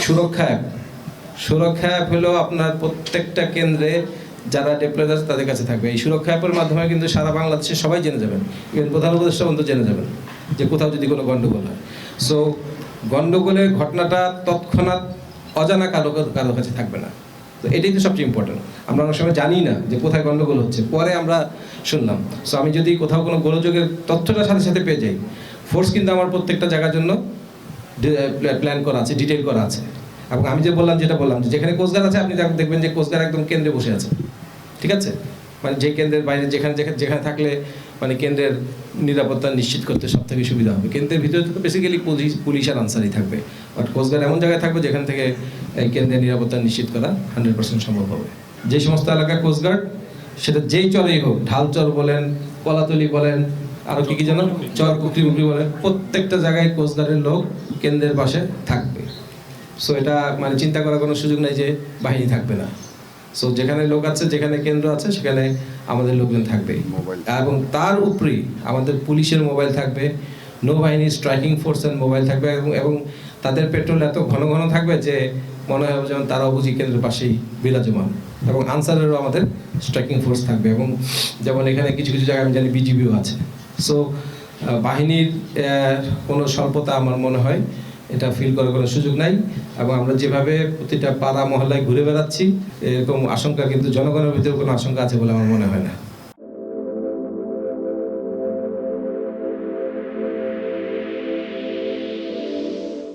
সুরক্ষা অ্যাপ হলো আপনার প্রত্যেকটা কেন্দ্রে যারা ডিপ্লয়েড আছে তাদের কাছে থাকবে। এই সুরক্ষা অ্যাপের মাধ্যমে কিন্তু সারা বাংলাদেশে সবাই জেনে যাবেন, ইভেন প্রধান উপদেষ্টা পর্যন্ত জেনে যাবেন যে কোথাও যদি কোনো গণ্ডগোল হয়। সো গণ্ডগোলের ঘটনাটা তৎক্ষণাৎ অজানা কারো কাছে থাকবে না। তো এটাই তো সবচেয়ে ইম্পর্টেন্ট। আমরা অনেক সময় জানি না যে কোথায় গণ্ডগোল হচ্ছে, পরে আমরা শুনলাম। সো আমি যদি কোথাও কোনো গোলযোগের তথ্যটা সাথে সাথে পেয়ে যাই, ফোর্স কিন্তু আমার প্রত্যেকটা জায়গার জন্য প্ল্যান করা আছে, ডিটেল করা আছে। এবং আমি যে বললাম, যেটা বললাম, যে যেখানে কোস্টগার্ড আছে আপনি দেখবেন যে কোস্টগার্ড একদম কেন্দ্রে বসে আছে, ঠিক আছে? মানে যে কেন্দ্রের বাইরে যেখানে থাকলে মানে কেন্দ্রের নিরাপত্তা নিশ্চিত করতে সব থেকে সুবিধা হবে। কেন্দ্রের ভিতরে তো বেসিক্যালি পুলিশ আর আনসারই থাকবে, বাট কোস্টগার্ড এমন জায়গায় থাকবে যেখান থেকে এই কেন্দ্রের নিরাপত্তা নিশ্চিত করা 100% সম্ভব হবে। যে সমস্ত এলাকায় কোস্টগার্ড, সেটা যেই চরেই হোক, ঢাল চর বলেন, কলাতলি বলেন, আরও কি যেন চর কুকরি বলেন, প্রত্যেকটা জায়গায় কোস্টগার্ডের লোক কেন্দ্রের পাশে থাকবে। সো এটা মানে চিন্তা করার কোনো সুযোগ নেই যে বাহিনী থাকবে না। সো যেখানে লোক আছে, যেখানে কেন্দ্র আছে, সেখানে আমাদের লোকজন থাকবে। এবং তার উপরেই আমাদের পুলিশের মোবাইল থাকবে, নৌবাহিনীর স্ট্রাইকিং ফোর্সের মোবাইল থাকবে, এবং তাদের পেট্রোল এত ঘন ঘন থাকবে যে মনে হয় যেমন তারাও বুঝি কেন্দ্রের পাশেই বিরাজমান। এবং আনসারেরও আমাদের স্ট্রাইকিং ফোর্স থাকবে, এবং যেমন এখানে কিছু কিছু জায়গায় আমি জানি বিজিবিও আছে। সো বাহিনীর কোনো স্বল্পতা আমার মনে হয় এটা ফিল করার কোনো সুযোগ নাই। এবং আমরা যেভাবে প্রতিটা পাড়া মহল্লায় ঘুরে বেড়াচ্ছি, এরকম আশঙ্কা কিন্তু জনগণের ভিতরে কোনো আশঙ্কা আছে বলে আমার মনে হয় না।